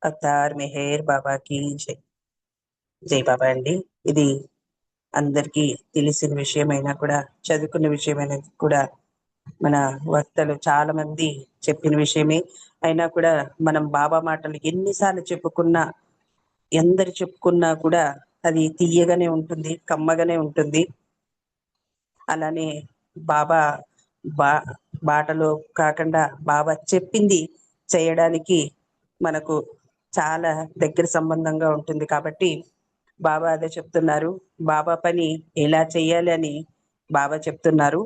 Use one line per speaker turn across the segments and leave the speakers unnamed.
Avatar Meher బాబాకి జై. జై బాబా అండి. ఇది అందరికీ తెలిసిన విషయమైనా కూడా, చదువుకున్న విషయమైనా కూడా, మన వక్తలు చాలా మంది చెప్పిన విషయమే అయినా కూడా మనం బాబా మాటలు ఎన్నిసార్లు చెప్పుకున్నా, ఎందరు చెప్పుకున్నా కూడా అది తీయగానే ఉంటుంది, కమ్మగానే ఉంటుంది. అలానే బాబా బా బాటలో కాకుండా బాబా చెప్పింది చేయడానికి మనకు చాలా దగ్గర సంబంధంగా ఉంటుంది. కాబట్టి బాబా అదే చెప్తున్నారు. బాబా పని ఎలా చేయాలి అని బాబా చెప్తున్నారు.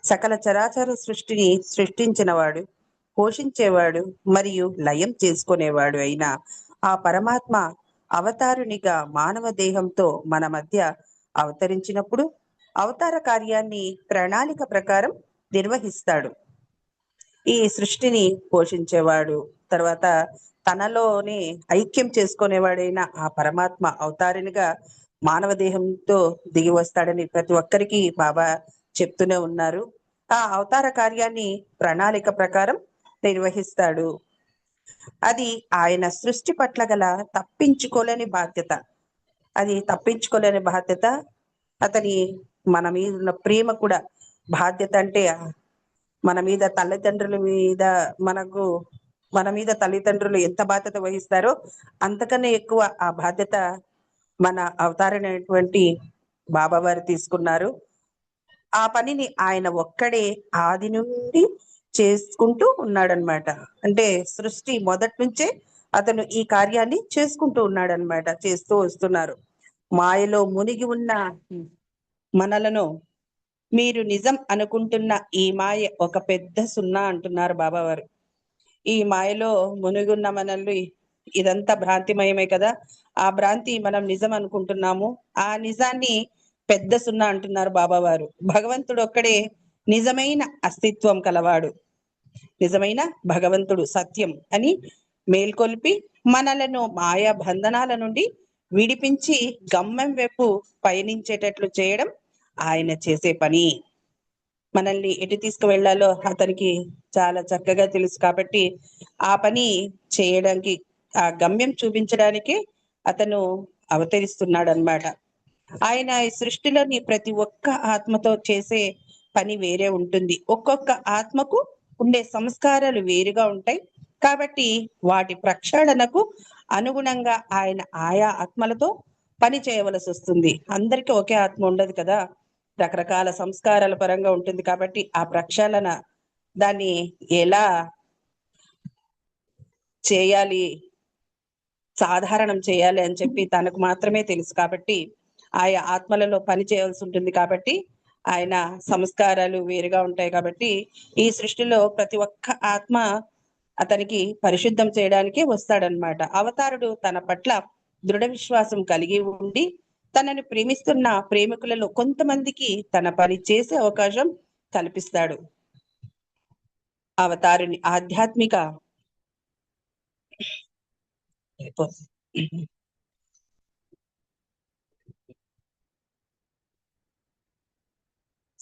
సకల చరాచర సృష్టిని సృష్టించినవాడు, పోషించేవాడు మరియు లయం చేసుకునేవాడు అయిన ఆ పరమాత్మ అవతారునిగా మానవ దేహంతో మన మధ్య అవతరించినప్పుడు అవతార కార్యాన్ని ప్రణాళిక ప్రకారం నిర్వహిస్తాడు. ఈ సృష్టిని పోషించేవాడు, తర్వాత తనలోనే ఐక్యం చేసుకునేవాడైన ఆ పరమాత్మ అవతారినిగా మానవ దేహంతో దిగి వస్తాడని ప్రతి ఒక్కరికి బాబా చెప్తూనే ఉన్నారు. ఆ అవతార కార్యాన్ని ప్రణాళిక ప్రకారం నిర్వహిస్తాడు. అది ఆయన సృష్టి పట్ల గల తప్పించుకోలేని బాధ్యత. అది తప్పించుకోలేని బాధ్యత. అతని మన మీద ఉన్న ప్రేమ కూడా బాధ్యత. అంటే మన మీద తల్లిదండ్రుల మీద మన మీద తల్లిదండ్రులు ఎంత బాధ్యత వహిస్తారో అంతకన్నా ఎక్కువ ఆ బాధ్యత మన అవతారైనటువంటి బాబా వారు తీసుకున్నారు. ఆ పనిని ఆయన ఒక్కడే ఆది నుండి చేసుకుంటూ ఉన్నాడనమాట. అంటే సృష్టి మొదటి నుంచే అతను ఈ కార్యాన్ని చేసుకుంటూ ఉన్నాడనమాట, చేస్తూ వస్తున్నారు. మాయలో మునిగి ఉన్న మనలను మీరు నిజం అనుకుంటున్న ఈ మాయ ఒక పెద్ద సున్నా అంటున్నారు బాబావారు. ఈ మాయలో మునిగున్న మనల్ని ఇదంతా భ్రాంతిమయమే కదా, ఆ భ్రాంతి మనం నిజం అనుకుంటున్నాము, ఆ నిజాన్ని పెద్ద సున్నా అంటున్నారు బాబావారు. భగవంతుడు ఒక్కడే నిజమైన అస్తిత్వం కలవాడు, నిజమైన భగవంతుడు సత్యం అని మేల్కొల్పి మనలను మాయా బంధనాల నుండి విడిపించి గమ్యం వైపు పయనించేటట్లు చేయడం ఆయన చేసే పని. మనల్ని ఎటు తీసుకువెళ్లాలో అతనికి చాలా చక్కగా తెలుసు. కాబట్టి ఆ పని చేయడానికి, ఆ గమ్యం చూపించడానికి అతను అవతరిస్తున్నాడు అన్నమాట. ఆయన ఈ సృష్టిలోని ప్రతి ఒక్క ఆత్మతో చేసే పని వేరే ఉంటుంది. ఒక్కొక్క ఆత్మకు ఉండే సంస్కారాలు వేరుగా ఉంటాయి. కాబట్టి వాటి ప్రక్షాళనకు అనుగుణంగా ఆయన ఆయా ఆత్మలతో పని చేయవలసి వస్తుంది. అందరికీ ఒకే ఆత్మ ఉండదు కదా, రకరకాల సంస్కారాల పరంగా ఉంటుంది. కాబట్టి ఆ ప్రక్షాళన దాన్ని ఎలా చేయాలి, సాధారణం చేయాలి అని చెప్పి తనకు మాత్రమే తెలుసు. కాబట్టి ఆయా ఆత్మలలో పని చేయాల్సి ఉంటుంది. కాబట్టి ఆయన సంస్కారాలు వేరుగా ఉంటాయి. కాబట్టి ఈ సృష్టిలో ప్రతి ఒక్క ఆత్మ అతనికి పరిశుద్ధం చేయడానికి వస్తాడనమాట. అవతారుడు తన పట్ల దృఢ విశ్వాసం కలిగి ఉండి తనను ప్రేమిస్తున్న ప్రేమికులలో కొంతమందికి తన పని చేసే అవకాశం కల్పిస్తాడు. అవతారుని ఆధ్యాత్మిక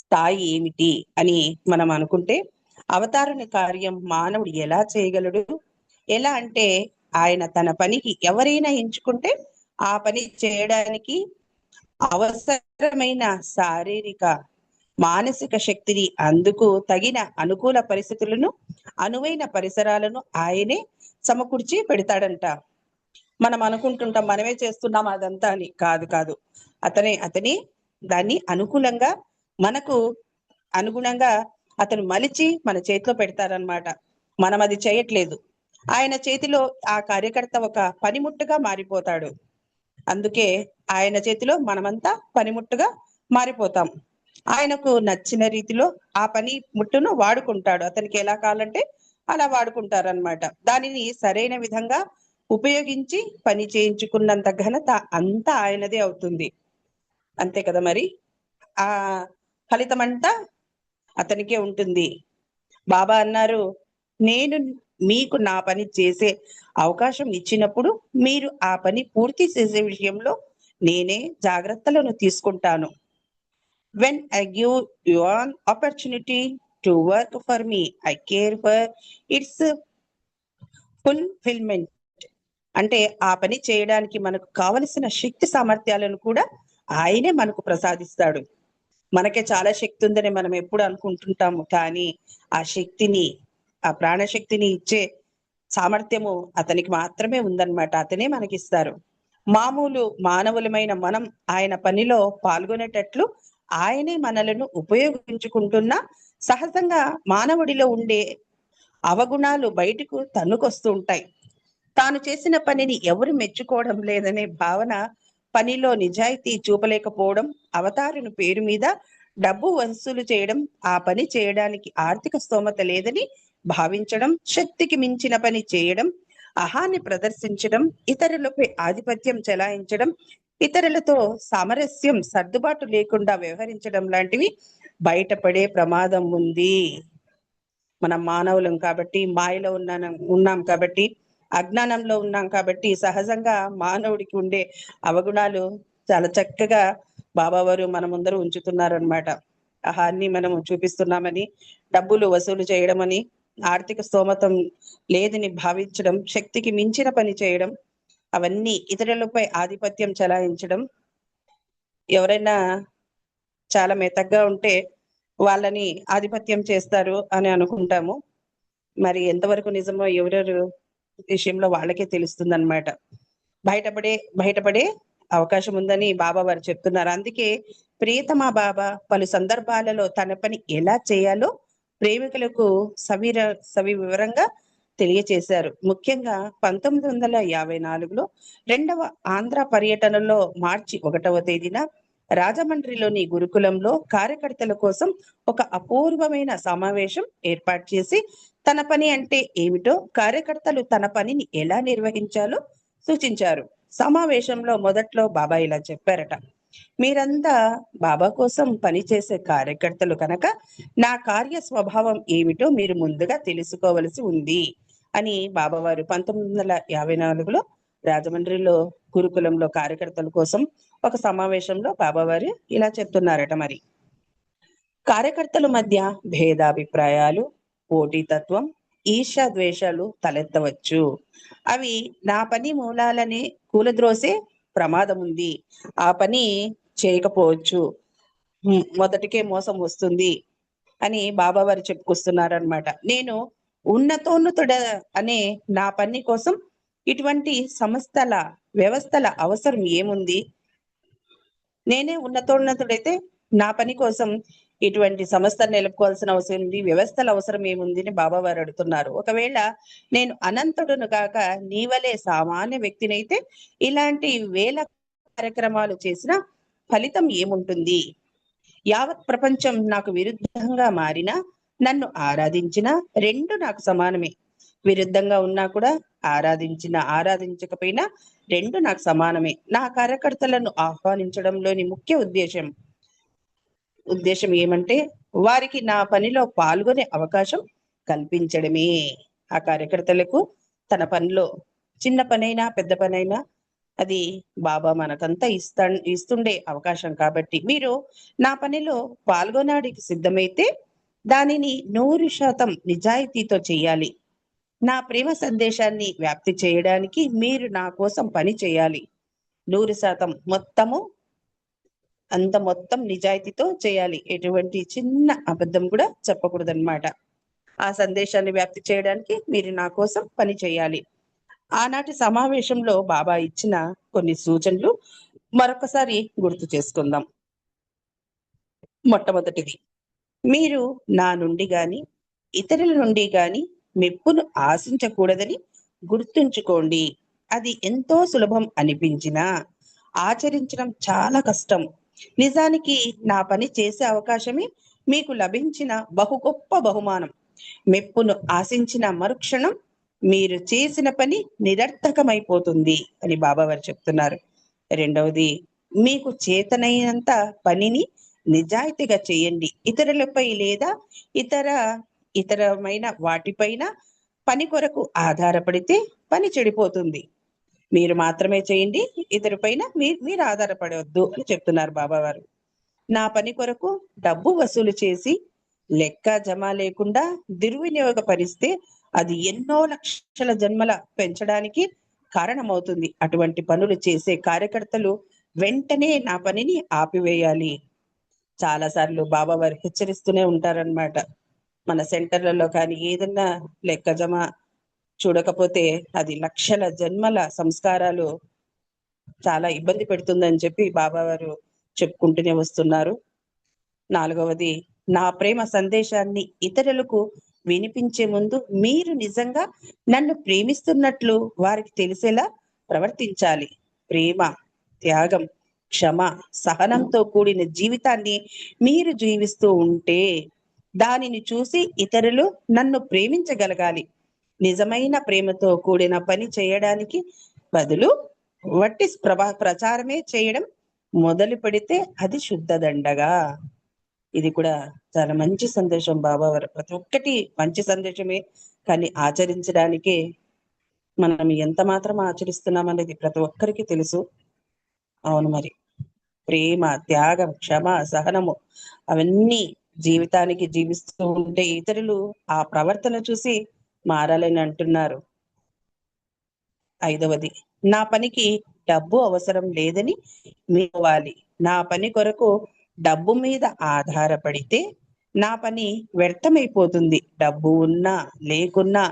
స్థాయి ఏమిటి అని మనం అనుకుంటే, అవతారణ కార్యం మానవుడు ఎలా చేయగలడు? ఎలా అంటే ఆయన తన పనికి ఎవరైనా ఎంచుకుంటే ఆ పని చేయడానికి అవసరమైన శారీరక మానసిక శక్తిని, అందుకు తగిన అనుకూల పరిస్థితులను, అనువైన పరిసరాలను ఆయనే సమకూర్చి పెడతాడంట. మనం అనుకుంటుంటాం మనమే చేస్తున్నాం అదంతా అని. కాదు కాదు, అతనే దాన్ని అనుకూలంగా, మనకు అనుగుణంగా అతను మలిచి మన చేతిలో పెడతారనమాట. మనం అది చేయట్లేదు, ఆయన చేతిలో ఆ కార్యకర్త ఒక పనిముట్టుగా మారిపోతాడు. అందుకే ఆయన చేతిలో మనమంతా పనిముట్టుగా మారిపోతాం. ఆయనకు నచ్చిన రీతిలో ఆ పని ముట్టును వాడుకుంటాడు. అతనికి ఎలా కావాలంటే అలా వాడుకుంటారనమాట. దానిని సరైన విధంగా ఉపయోగించి పని చేయించుకున్నంత ఘనత అంతా ఆయనదే అవుతుంది. అంతే కదా మరి. ఆ ఫలితం అంతా అతనికే ఉంటుంది. బాబా అన్నారు, నేను మీకు నా పని చేసే అవకాశం ఇచ్చినప్పుడు మీరు ఆ పని పూర్తి చేసే విషయంలో నేనే జాగ్రత్తలను తీసుకుంటాను. When I give you an opportunity to work for me, I care for its fulfillment. అంటే ఆ పని చేయడానికి మనకు కావలసిన శక్తి సామర్థ్యాలను కూడా ఆయనే మనకు ప్రసాదిస్తాడు. మనకే చాలా శక్తి ఉందని మనం ఎప్పుడు అనుకుంటుంటాము, కానీ ఆ శక్తిని, ఆ ప్రాణశక్తిని ఇచ్చే సామర్థ్యము అతనికి మాత్రమే ఉందన్నమాట. అతనే మనకిస్తారు. మామూలు మానవులమైన మనం ఆయన పనిలో పాల్గొనేటట్లు ఆయనే మనలను ఉపయోగించుకుంటున్న సహజంగా మానవుడిలో ఉండే అవగుణాలు బయటకు తన్నుకొస్తూ ఉంటాయి. తాను చేసిన పనిని ఎవరు మెచ్చుకోవడం లేదనే భావన, పనిలో నిజాయితీ చూపలేకపోవడం, అవతారుని పేరు మీద డబ్బు వసూలు చేయడం, ఆ పని చేయడానికి ఆర్థిక స్తోమత లేదని భావించడం, శక్తికి మించిన పని చేయడం, అహాన్ని ప్రదర్శించడం, ఇతరులపై ఆధిపత్యం చెలాయించడం, ఇతరులతో సామరస్యం సర్దుబాటు లేకుండా వ్యవహరించడం లాంటివి బయటపడే ప్రమాదం ఉంది. మనం మానవులం కాబట్టి, మాయలో ఉన్నాం కాబట్టి, అజ్ఞానంలో ఉన్నాం కాబట్టి, సహజంగా మానవుడికి ఉండే అవగుణాలు చాలా చక్కగా బాబావారు మన ముందర ఉంచుతున్నారనమాట. అహాన్ని మనము చూపిస్తున్నామని, డబ్బులు వసూలు చేయడమని, ఆర్థిక స్తోమతం లేదని భావించడం, శక్తికి మించిన పని చేయడం, అవన్నీ ఇతరులపై ఆధిపత్యం చెలాయించడం, ఎవరైనా చాలా మెతగ్గా ఉంటే వాళ్ళని ఆధిపత్యం చేస్తారు అని అనుకుంటాము. మరి ఎంతవరకు నిజమో ఎవరెవరు విషయంలో వాళ్ళకే తెలుస్తుందన్నమాట. బయటపడే అవకాశం ఉందని బాబా వారు చెప్తున్నారు. అందుకే ప్రియతమా బాబా పలు సందర్భాలలో తన పని ఎలా చేయాలో ప్రేమికులకు సవివరంగా తెలియచేశారు. ముఖ్యంగా 1954లో రెండవ ఆంధ్ర పర్యటనలో మార్చి 1వ తేదీన రాజమండ్రిలోని గురుకులంలో కార్యకర్తల కోసం ఒక అపూర్వమైన సమావేశం ఏర్పాటు చేసి, తన పని అంటే ఏమిటో, కార్యకర్తలు తన పనిని ఎలా నిర్వహించాలో సూచించారు. సమావేశంలో మొదట్లో బాబా ఇలా చెప్పారట: మీరంతా బాబా కోసం పనిచేసే కార్యకర్తలు కనుక నా కార్య స్వభావం ఏమిటో మీరు ముందుగా తెలుసుకోవలసి ఉంది అని బాబావారు 1954లో రాజమండ్రిలో గురుకులంలో కార్యకర్తల కోసం ఒక సమావేశంలో బాబావారు ఇలా చెప్తున్నారట. మరి కార్యకర్తల మధ్య భేదాభిప్రాయాలు, పోటీతత్వం, ఈర్ష్య ద్వేషాలు తలెత్తవచ్చు. అవి నా పని మూలాలని కూలద్రోసే ప్రమాదం ఉంది. ఆ పని చేయకపోవచ్చు, మొదటికే మోసం వస్తుంది అని బాబావారు చెప్పుకొస్తున్నారనమాట. నేను ఉన్నతోన్నతుడ అనే నా పని కోసం ఇటువంటి వ్యవస్థల అవసరం ఏముంది? నేనే ఉన్నతోన్నతుడైతే నా పని కోసం ఇటువంటి సంస్థను నిలుపుకోవాల్సిన అవసరం ఉంది, వ్యవస్థల అవసరం ఏముంది అని బాబావారు అడుగుతున్నారు. ఒకవేళ నేను అనంతుడును కాక నీవలే సామాన్య వ్యక్తినైతే ఇలాంటి వేల కార్యక్రమాలు చేసిన ఫలితం ఏముంటుంది? యావత్ ప్రపంచం నాకు విరుద్ధంగా మారినా, నన్ను ఆరాధించినా రెండు నాకు సమానమే. విరుద్ధంగా ఉన్నా కూడా ఆరాధించకపోయినా రెండు నాకు సమానమే. నా కార్యకర్తలను ఆహ్వానించడంలోని ముఖ్య ఉద్దేశం ఏమంటే, వారికి నా పనిలో పాల్గొనే అవకాశం కల్పించడమే. ఆ కార్యకర్తలకు తన పనిలో చిన్న పనైనా పెద్ద పనైనా అది బాబా మనకంతా ఇస్తుండే అవకాశం కాబట్టి, మీరు నా పనిలో పాల్గొనడానికి సిద్ధమైతే దానిని 100% నిజాయితీతో చేయాలి. నా ప్రేమ సందేశాన్ని వ్యాప్తి చేయడానికి మీరు నా కోసం పని చేయాలి. 100% మొత్తం నిజాయితీతో చేయాలి. ఎటువంటి చిన్న అబద్ధం కూడా చెప్పకూడదన్నమాట. ఆ సందేశాన్ని వ్యాప్తి చేయడానికి మీరు నా కోసం పని చేయాలి. ఆనాటి సమావేశంలో బాబా ఇచ్చిన కొన్ని సూచనలు మరొకసారి గుర్తు చేసుకుందాం. మొట్టమొదటిది, మీరు నా నుండి గాని ఇతరుల నుండి గాని మెప్పును ఆశించకూడదని గుర్తుంచుకోండి. అది ఎంతో సులభం అనిపించినా ఆచరించడం చాలా కష్టం. నిజానికి నా పని చేసే అవకాశమే మీకు లభించిన గొప్ప బహుమానం. మెప్పును ఆశించిన మరుక్షణం మీరు చేసిన పని నిరర్థకమైపోతుంది అని బాబావారు చెప్తున్నారు. రెండవది, మీకు చేతనైనంత పనిని నిజాయితీగా చేయండి. ఇతరులపై లేదా ఇతరమైన వాటిపైన పని కొరకు ఆధారపడితే పని చెడిపోతుంది. మీరు మాత్రమే చేయండి, ఇతరుపైన మీరు ఆధారపడవద్దు అని చెప్తున్నారు బాబావారు. నా పని కొరకు డబ్బు వసూలు చేసి లెక్క జమ లేకుండా దుర్వినియోగపరిస్తే అది ఎన్నో లక్షల జన్మల పెంచడానికి కారణమవుతుంది. అటువంటి పనులు చేసే కార్యకర్తలు వెంటనే నా పనిని ఆపివేయాలి. చాలా సార్లు బాబా వారు హెచ్చరిస్తూనే ఉంటారన్నమాట. మన సెంటర్లలో కానీ ఏదన్నా లెక్క జమ చూడకపోతే అది లక్షల జన్మల సంస్కారాలు చాలా ఇబ్బంది పెడుతుందని చెప్పి బాబా వారు చెప్పుకుంటూనే వస్తున్నారు. 4వది, నా ప్రేమ సందేశాన్ని ఇతరులకు వినిపించే ముందు మీరు నిజంగా నన్ను ప్రేమిస్తున్నట్లు వారికి తెలిసేలా ప్రవర్తించాలి. ప్రేమ, త్యాగం, క్షమ, సహనంతో కూడిన జీవితాన్ని మీరు జీవిస్తూ ఉంటే దానిని చూసి ఇతరులు నన్ను ప్రేమించగలగాలి. నిజమైన ప్రేమతో కూడిన పని చేయడానికి బదులు వట్టి ప్రచారమే చేయడం మొదలు పెడితే అది శుద్ధ దండగా. ఇది కూడా చాలా మంచి సందేశం బాబా వారు. ప్రతి ఒక్కటి మంచి సందేశమే, కానీ ఆచరించడానికే మనం ఎంత మాత్రం ఆచరిస్తున్నాం అనేది ప్రతి ఒక్కరికి తెలుసు. అవును, మరి ప్రేమ, త్యాగం, క్షమ, సహనము అవన్నీ జీవితానికి జీవిస్తూ ఉంటే ఇతరులు ఆ ప్రవర్తన చూసి మారాలని అంటున్నారు. 5వది, నా పనికి డబ్బు అవసరం లేదని మీవాలి. నా పని కొరకు డబ్బు మీద ఆధారపడితే నా పని వ్యర్థమైపోతుంది. డబ్బు ఉన్నా లేకున్నా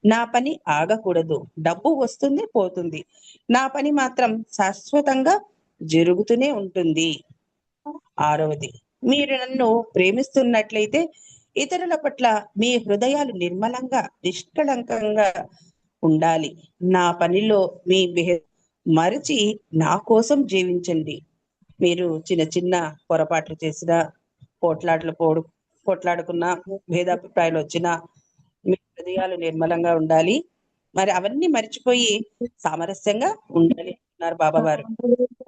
నా పని ఆగకూడదు. డబ్బు వస్తుంది పోతుంది, నా పని మాత్రం శాశ్వతంగా జరుగుతూనే ఉంటుంది. 6వది, మీరు నన్ను ప్రేమిస్తున్నట్లయితే ఇతరుల పట్ల మీ హృదయాలు నిర్మలంగా నిష్కళంకంగా ఉండాలి. నా పనిలో మీ మరచి నా కోసం జీవించండి. మీరు చిన్న చిన్న పొరపాట్లు చేసిన, పోట్లాడుకున్న, భేదాభిప్రాయాలు వచ్చినా మీ హృదయాలు నిర్మలంగా ఉండాలి. మరి అవన్నీ మర్చిపోయి సామరస్యంగా ఉండాలి అన్నారు బాబా వారు.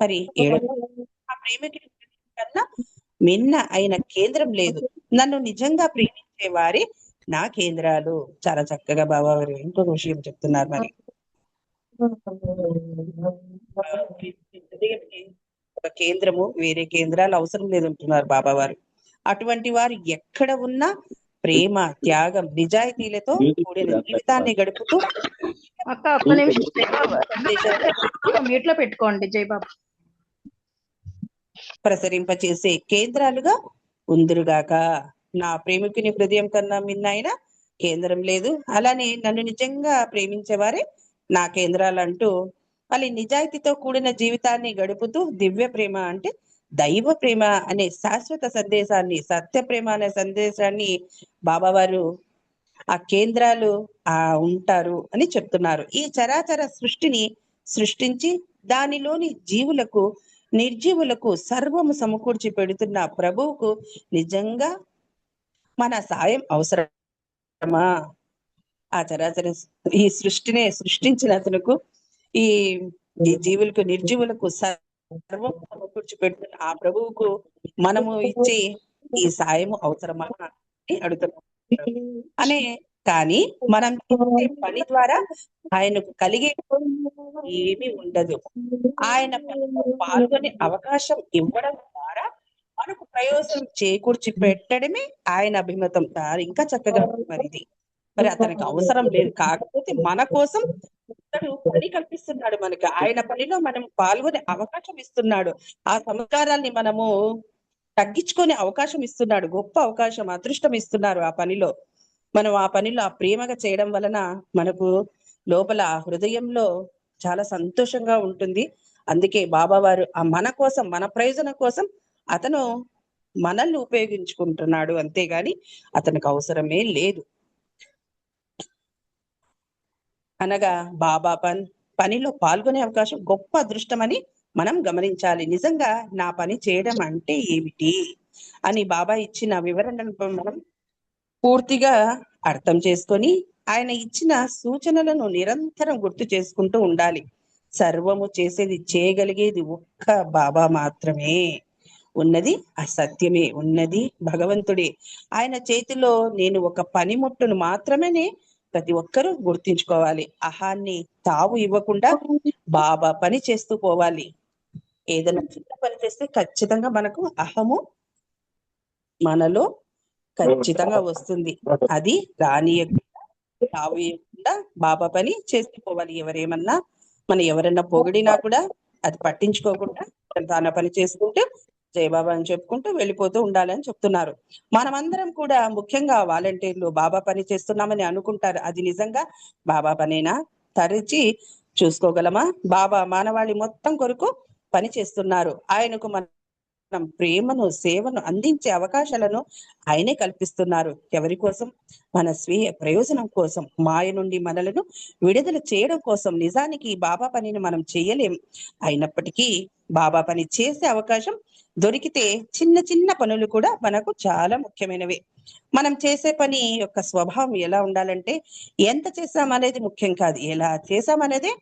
మరి 7, ఆ ప్రేమకి కన్నా మిన్న అయిన కేంద్రం లేదు. నన్ను నిజంగా ప్రేమించే వారే నా కేంద్రాలు. చాలా చక్కగా బాబా వారు ఇంకొక విషయం చెప్తున్నారు. మరి ఒక కేంద్రము, వేరే కేంద్రాలు అవసరం లేదంటున్నారు బాబా వారు. అటువంటి వారు ఎక్కడ ఉన్నా ప్రేమ, త్యాగం, నిజాయితీలతో కూడిన జీవితాన్ని గడుపుతూ
ఒక్క నిమిషం మ్యూట్ లో పెట్టుకోండి. జయబాబు
ప్రసరింపచేసే కేంద్రాలుగా ఉందిరుగాక. నా ప్రేమికుని హృదయం కన్నా మిన్న కేంద్రం లేదు. అలానే నన్ను నిజంగా ప్రేమించేవారే నా కేంద్రాలు అంటూ మళ్ళీ నిజాయితీతో కూడిన జీవితాన్ని గడుపుతూ దివ్య ప్రేమ అంటే దైవ ప్రేమ అనే శాశ్వత సందేశాన్ని, సత్య ప్రేమ అనే సందేశాన్ని బాబావారు ఆ కేంద్రాలు ఉంటారు అని చెప్తున్నారు. ఈ చరాచర సృష్టిని సృష్టించి దానిలోని జీవులకు, నిర్జీవులకు సర్వము సమకూర్చి పెడుతున్న ప్రభువుకు నిజంగా మన సాయం అవసరమా? ఆ చరాచర ఈ సృష్టినే సృష్టించిన అతనుకు, ఈ జీవులకు, నిర్జీవులకు సర్వం సమకూర్చి పెడుతున్న ఆ ప్రభువుకు మనము ఇచ్చే ఈ సాయము అవసరమా అని అడుగుతున్నాం. అనే కానీ మనం చేసే పని ద్వారా ఆయనకు కలిగే ఏమీ ఉండదు. ఆయన పనిలో పాల్గొనే అవకాశం ఇవ్వడం ద్వారా మనకు ప్రయోజనం చేకూర్చి పెట్టడమే ఆయన అభిమతం. ఇంకా చక్కగా మరిది. మరి అతనికి అవసరం లేదు, కాకపోతే మన కోసం అతడు పని కల్పిస్తున్నాడు మనకి. ఆయన పనిలో మనం పాల్గొనే అవకాశం ఇస్తున్నాడు. ఆ సంస్కారాల్ని మనము తగ్గించుకునే అవకాశం ఇస్తున్నాడు. గొప్ప అవకాశం, అదృష్టం ఇస్తున్నారు ఆ పనిలో. మనం ఆ పనిలో ఆ ప్రేమగా చేయడం వలన మనకు లోపల హృదయంలో చాలా సంతోషంగా ఉంటుంది. అందుకే బాబా వారు ఆ మన కోసం, మన ప్రయోజనం కోసం అతను మనల్ని ఉపయోగించుకుంటున్నాడు, అంతేగాని అతనికి అవసరమే లేదు. అనగా బాబా పనిలో పాల్గొనే అవకాశం గొప్ప అదృష్టం అని మనం గమనించాలి. నిజంగా నా పని చేయడం అంటే ఏమిటి అని బాబా ఇచ్చిన వివరణను మనం పూర్తిగా అర్థం చేసుకొని ఆయన ఇచ్చిన సూచనలను నిరంతరం గుర్తు చేసుకుంటూ ఉండాలి. సర్వము చేసేది, చేయగలిగేది ఒక్క బాబా మాత్రమే. ఉన్నది అసత్యమే, ఉన్నది భగవంతుడే. ఆయన చేతిలో నేను ఒక పనిముట్టును మాత్రమే ప్రతి ఒక్కరూ గుర్తించుకోవాలి. అహాన్ని తావు ఇవ్వకుండా బాబా పని చేస్తూ పోవాలి. ఏదైనా చిన్న పని చేస్తే ఖచ్చితంగా మనకు అహము మనలో ఖచ్చితంగా వస్తుంది. అది రానియకుండా తావు ఇవ్వకుండా బాబా పని చేస్తూ పోవాలి. ఎవరేమన్నా మనం ఎవరన్నా పొగిడినా కూడా అది పట్టించుకోకుండా తన పని చేసుకుంటూ జయబాబా అని చెప్పుకుంటూ వెళ్ళిపోతూ ఉండాలని చెప్తున్నారు. మనమందరం కూడా ముఖ్యంగా వాలంటీర్లు బాబా పని చేస్తున్నామని అనుకుంటారు. అది నిజంగా బాబా పనేనా? తరిచి చూసుకోగలమా? బాబా మానవాళి మొత్తం కొరకు పని చేస్తున్నారు. ఆయనకు మనం ప్రేమను, సేవను అందించే అవకాశాలను ఆయనే కల్పిస్తున్నారు. ఎవరి కోసం? మన స్వీయ ప్రయోజనం కోసం, మాయ నుండి మనలను విడుదల చేయడం కోసం. నిజానికి బాబా పనిని మనం చేయలేం. అయినప్పటికీ బాబా పని చేసే అవకాశం దొరికితే చిన్న చిన్న పనులు కూడా మనకు చాలా ముఖ్యమైనవి. మనం చేసే పని యొక్క స్వభావం ఎలా ఉండాలంటే, ఎంత చేసామనేది ముఖ్యం కాదు, ఎలా చేసామనేదే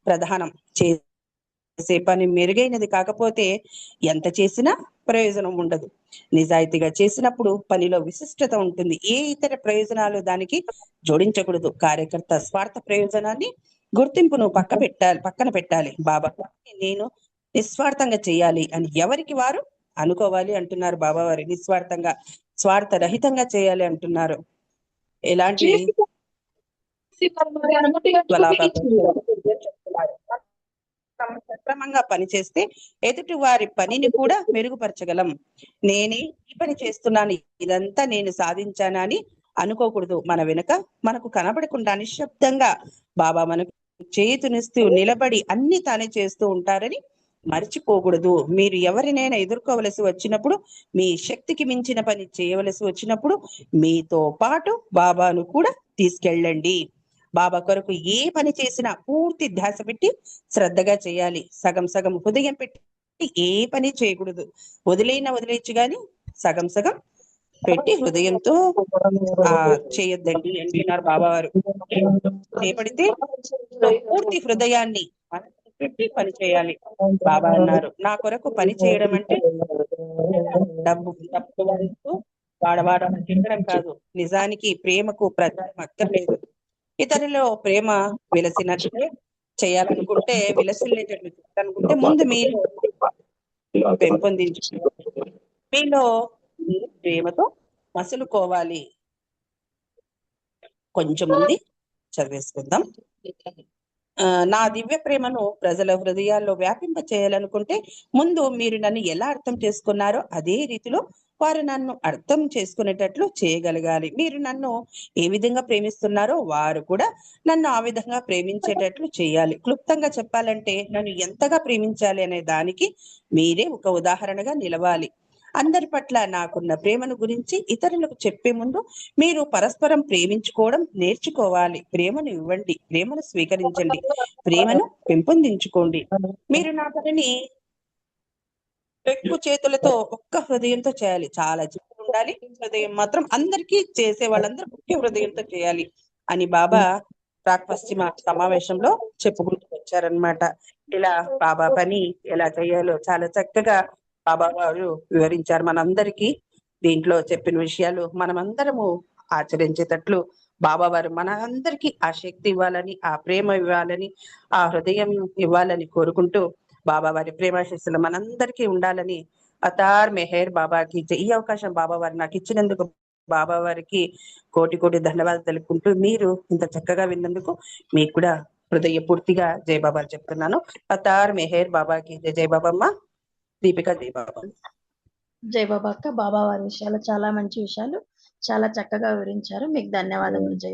ప్రధానం. చేసే పని మెరుగైనది కాకపోతే ఎంత చేసినా ప్రయోజనం ఉండదు. నిజాయితీగా చేసినప్పుడు పనిలో విశిష్టత ఉంటుంది. ఏ ఇతర ప్రయోజనాలు దానికి జోడించకూడదు. కార్యకర్త స్వార్థ ప్రయోజనాన్ని, గుర్తింపును పక్కన పెట్టాలి. బాబా నేను నిస్వార్థంగా చేయాలి అని ఎవరికి వారు అనుకోవాలి అంటున్నారు బాబా వారి. నిస్వార్థంగా, స్వార్థ రహితంగా చేయాలి అంటున్నారు. ఎలాంటి చెప్తున్నారు. సక్రమంగా పనిచేస్తే ఎదుటి వారి పనిని కూడా మెరుగుపరచగలం. నేనే ఈ పని చేస్తున్నాను, ఇదంతా నేను సాధించానని అనుకోకూడదు. మన వెనుక మనకు కనబడకుండా నిశ్శబ్దంగా బాబా మనకు చేతునిస్తూ నిలబడి అన్ని తానే చేస్తూ ఉంటారని మర్చిపోకూడదు. మీరు ఎవరినైనా ఎదుర్కోవలసి వచ్చినప్పుడు, మీ శక్తికి మించిన పని చేయవలసి వచ్చినప్పుడు మీతో పాటు బాబాను కూడా తీసుకెళ్ళండి. బాబా కొరకు ఏ పని చేసినా పూర్తి ధ్యాస పెట్టి శ్రద్ధగా చేయాలి. సగం సగం హృదయం పెట్టి ఏ పని చేయకూడదు. వదిలేయచ్చు గాని సగం సగం పెట్టి హృదయంతో చేయొద్దండి అంటున్నారు బాబావారు. చేపడితే పూర్తి హృదయాన్ని పెట్టి పని చేయాలి. బాబా అన్నారు, నా కొరకు పని చేయడం అంటే డబ్బు వాడవాడ తినడం కాదు. నిజానికి ప్రేమకు ప్రచారం అక్కర్లేదు. ఇతరులో ప్రేమ విలసినట్లే చేయాలనుకుంటే, విలసిల్లేటట్లు చేయాలనుకుంటే ముందు మీరు పెంపొందించుకోవాలి. మీలో ప్రేమతో మసులుకోవాలి. కొంచెం ఉంది, చదివేసుకుందాం. నా దివ్య ప్రేమను ప్రజల హృదయాల్లో వ్యాపింప చేయాలనుకుంటే ముందు మీరు నన్ను ఎలా అర్థం చేసుకున్నారో అదే రీతిలో వారు నన్ను అర్థం చేసుకునేటట్లు చేయగలగాలి. మీరు నన్ను ఏ విధంగా ప్రేమిస్తున్నారో వారు కూడా నన్ను ఆ విధంగా ప్రేమించేటట్లు చేయాలి. క్లుప్తంగా చెప్పాలంటే నన్ను ఎంతగా ప్రేమించాలి అనే దానికి మీరే ఒక ఉదాహరణగా నిలవాలి. అందరి పట్ల నాకున్న ప్రేమను గురించి ఇతరులకు చెప్పే ముందు మీరు పరస్పరం ప్రేమించుకోవడం నేర్చుకోవాలి. ప్రేమను ఇవ్వండి, ప్రేమను స్వీకరించండి, ప్రేమను పెంపొందించుకోండి. మీరు నా పనిని ఎక్కువ చేతులతో ఒక్క హృదయంతో చేయాలి. చాలా చేతులు ఉండాలి, హృదయం మాత్రం అందరికీ చేసే వాళ్ళందరూ ఒకే హృదయంతో చేయాలి అని బాబా ప్రాక్ పశ్చిమ సమావేశంలో చెప్పుకుంటూ వచ్చారనమాట. ఇలా బాబా పని ఎలా చేయాలో చాలా చక్కగా బాబా వారు వివరించారు మనందరికీ. దీంట్లో చెప్పిన విషయాలు మనమందరము ఆచరించేటట్లు బాబా వారు మన అందరికీ ఆ శక్తి ఇవ్వాలని, ఆ ప్రేమ ఇవ్వాలని, ఆ హృదయం ఇవ్వాలని కోరుకుంటూ బాబా వారి ప్రేమాశీస్సులు మనందరికీ ఉండాలని అతార్ మెహర్ బాబాకి ఈ అవకాశం బాబా వారు నాకు ఇచ్చినందుకు బాబా వారికి కోటి కోటి ధన్యవాదాలు తెలుపుకుంటూ, మీరు ఇంత చక్కగా విన్నందుకు మీకు కూడా హృదయ పూర్తిగా జై బాబా చెప్తున్నాను. అతార్ మెహర్ బాబాకి జై బాబమ్మ. దీపిక జై బాబా.
జై బాబా అక్క. బాబా వారి విషయాలు చాలా మంచి విషయాలు చాలా చక్కగా వివరించారు. మీకు ధన్యవాదములు జై.